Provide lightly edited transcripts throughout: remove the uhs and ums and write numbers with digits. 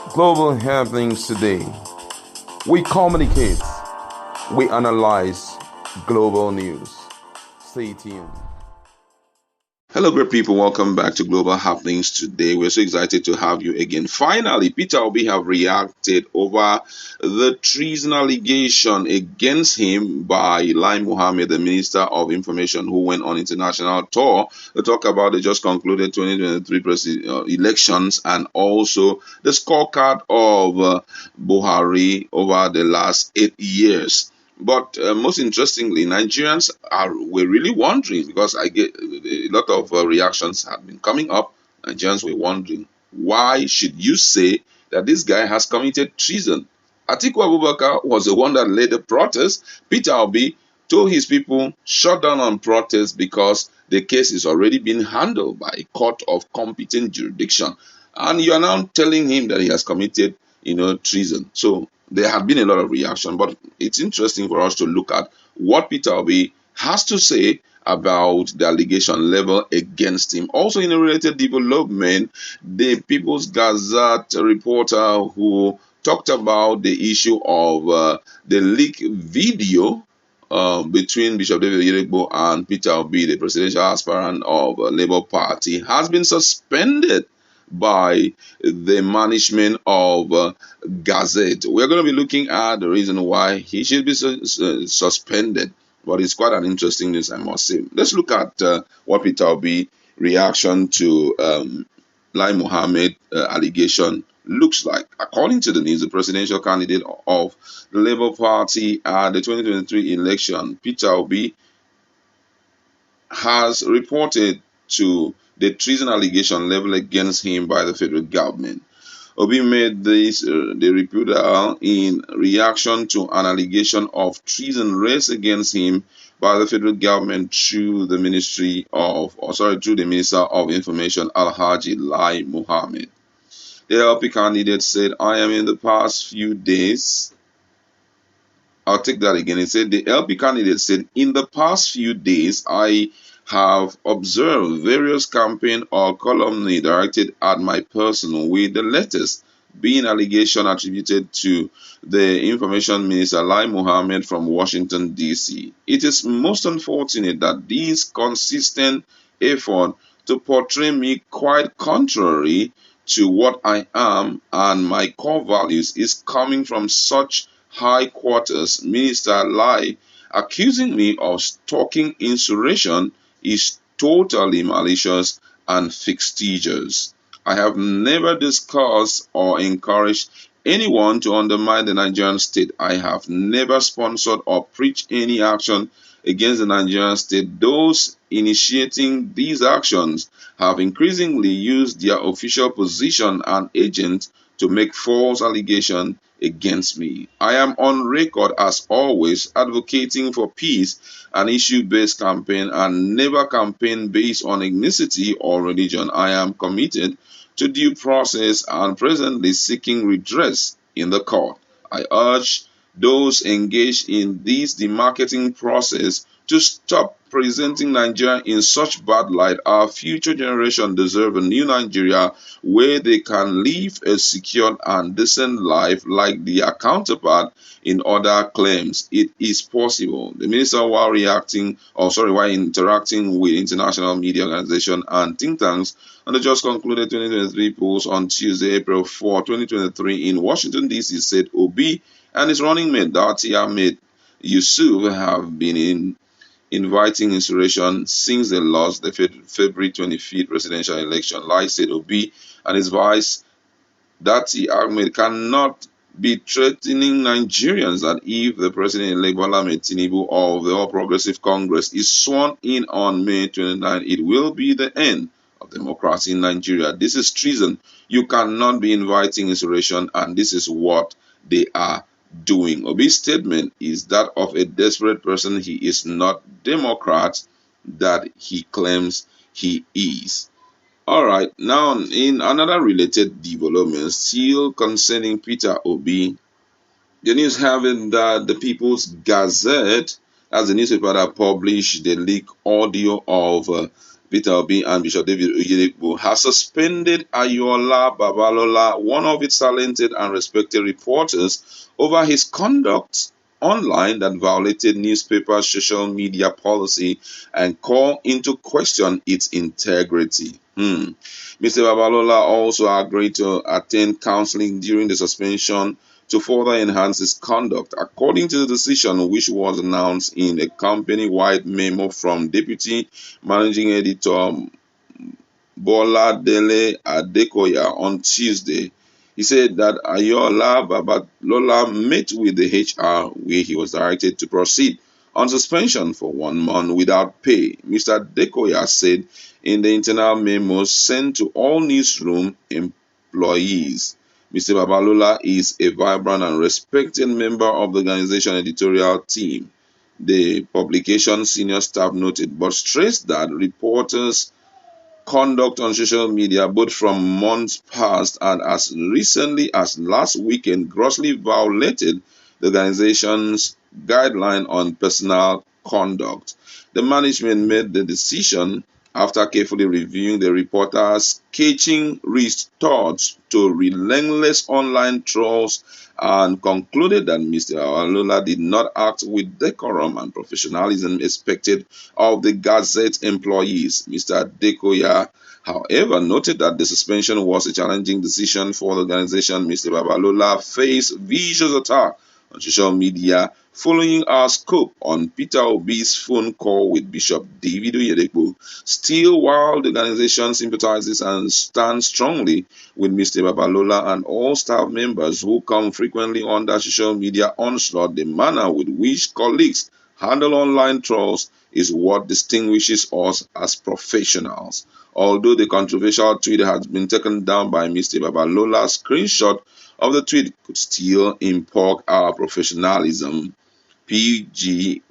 Global happenings today. We communicate, we analyze global news. Stay tuned. Hello, great people. Welcome back to Global Happenings today. We're so excited to have you again. Finally, Peter Obi have reacted over the treason allegation against him by Lai Mohammed, the Minister of Information, who went on international tour to talk about the just concluded 2023 elections and also the scorecard of Buhari over the last 8 years. But most interestingly, Nigerians were really wondering because I get a lot of reactions have been coming up. Nigerians were wondering, why should you say that this guy has committed treason? Atiku Abubakar was the one that led the protest. Peter Obi told his people shut down on protests because the case is already being handled by a court of competent jurisdiction. And you are now telling him that he has committed, treason. So there have been a lot of reaction, but it's interesting for us to look at what Peter Obi has to say about the allegation level against him. Also, in a related development, the People's Gazette reporter who talked about the issue of the leak video between Bishop David Oyedepo and Peter Obi, the presidential aspirant of Labour Party, has been suspended by the management of Gazette. We're going to be looking at the reason why he should be suspended, but it's quite an interesting news, I must say. Let's look at what Peter Obi reaction to Lai Mohammed allegation looks like. According to the news, the presidential candidate of the Labour Party at the 2023 election, Peter Obi, has reported to the treason allegation leveled against him by the federal government. Obi made this the reputtal in reaction to an allegation of treason raised against him by the federal government through the through the Minister of Information, Alhaji Lai Mohammed. The LP candidate said, I am in the past few days. I'll take that again. It said the LP candidate said, in the past few days, I have observed various campaign or calumny directed at my person, with the latest being allegation attributed to the Information Minister Lai Mohammed from Washington, D.C. It is most unfortunate that this consistent effort to portray me quite contrary to what I am and my core values is coming from such high quarters. Minister Lai accusing me of stalking insurrection is totally malicious and fictitious. I have never discussed or encouraged anyone to undermine the Nigerian state. I have never sponsored or preached any action against the Nigerian state. Those initiating these actions have increasingly used their official position and agent to make false allegations against me. I am on record as always advocating for peace and issue-based campaign and never campaign based on ethnicity or religion. I am committed to due process and presently seeking redress in the court. I urge those engaged in this demarketing process to stop presenting Nigeria in such bad light. Our future generation deserve a new Nigeria where they can live a secure and decent life like their counterpart in other claims. It is possible. The minister, while interacting with international media organizations and think tanks on the just concluded 2023 polls on Tuesday, April 4, 2023 in Washington, D.C., said Obi and his running mate, Dati Ahmed Yusuf, have been inviting insurrection since they lost the February 25th presidential election. Lai said Obi and his vice, Dati Ahmed, cannot be threatening Nigerians that if the president-elect Bola Ahmed Tinubu of the All Progressive Congress is sworn in on May 29, it will be the end of democracy in Nigeria. This is treason. You cannot be inviting insurrection, and this is what they are doing. Obi's statement is that of a desperate person. He is not Democrat that he claims he is. All right, now in another related development, still concerning Peter Obi, the news having that the People's Gazette, as the newspaper that published the leaked audio of Peter Obi and Bishop David Oyedepo has suspended Ayola Babalola, one of its talented and respected reporters, over his conduct online that violated newspaper social media policy and call into question its integrity. Mr. Babalola also agreed to attend counseling during the suspension to further enhance his conduct, according to the decision, which was announced in a company-wide memo from Deputy Managing Editor Bola Dele Adekoya on Tuesday. He said that Ayola Babalola met with the HR, where he was directed to proceed on suspension for 1 month without pay. Mr. Adekoya said in the internal memo sent to all newsroom employees. Mr. Babalola is a vibrant and respected member of the organization editorial team, the publication senior staff noted, but stressed that reporters' conduct on social media, both from months past and as recently as last weekend, grossly violated the organization's guideline on personal conduct. The management made the decision after carefully reviewing the reporter's scathing retorts to relentless online trolls and concluded that Mr. Awalola did not act with decorum and professionalism expected of the Gazette employees. Mr. Dekoya, however, noted that the suspension was a challenging decision for the organization. Mr. Babalola faced vicious attack on social media following our scope on Peter Obi's phone call with Bishop David Oyedepo. Still, while the organization sympathizes and stands strongly with Mr. Babalola and all staff members who come frequently under social media onslaught, the manner with which colleagues handle online trolls is what distinguishes us as professionals. Although the controversial tweet has been taken down by Mr. Babalola, screenshot of the tweet could still impugn our professionalism. PG,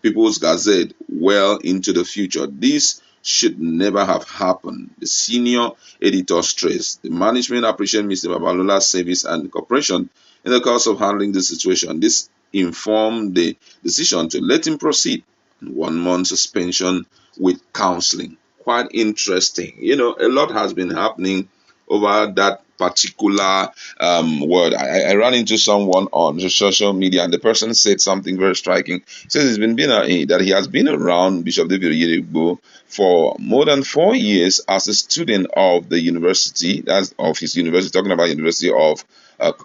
People's Gazette, well into the future. This should never have happened, the senior editor stressed. The management appreciates Mr. Babalola's service and cooperation in the course of handling the situation. This informed the decision to let him proceed on 1 month suspension with counseling. Quite interesting. A lot has been happening over that particular word. I ran into someone on social media, and the person said something very striking. He says that he has been around Bishop David Oyedepo for more than 4 years as a student of the university, that's of his university, talking about University of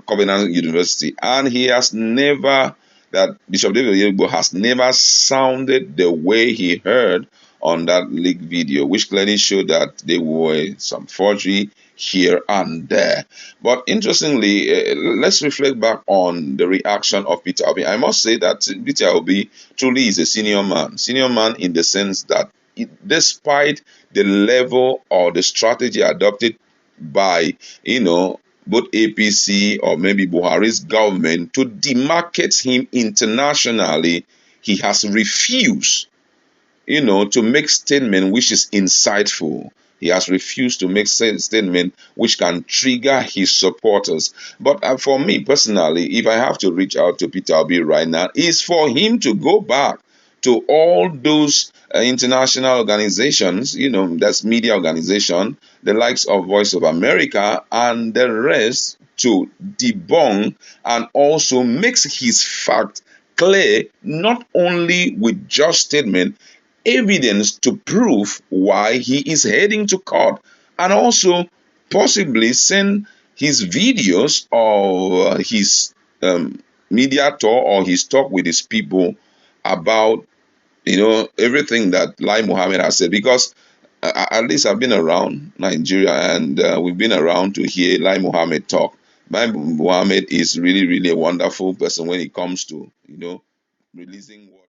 Covenant University, and he has never that Bishop David Oyedepo has never sounded the way he heard on that leaked video, which clearly showed that there were some forgery here and there. But interestingly, let's reflect back on the reaction of Peter Obi. I must say that Peter Obi truly is a senior man in the sense that despite the level or the strategy adopted by, both APC or maybe Buhari's government to demarket him internationally, he has refused to make statement which is insightful. He has refused to make statement which can trigger his supporters. But for me personally, if I have to reach out to Peter Obi right now, is for him to go back to all those international organizations, that's media organization, the likes of Voice of America and the rest, to debunk and also makes his fact clear, not only with just statement, evidence to prove why he is heading to court, and also possibly send his videos or his media tour or his talk with his people about everything that Lai Mohammed has said, because at least I've been around Nigeria, and we've been around to hear Lai Mohammed talk. Lai Mohammed is really, really a wonderful person when it comes to releasing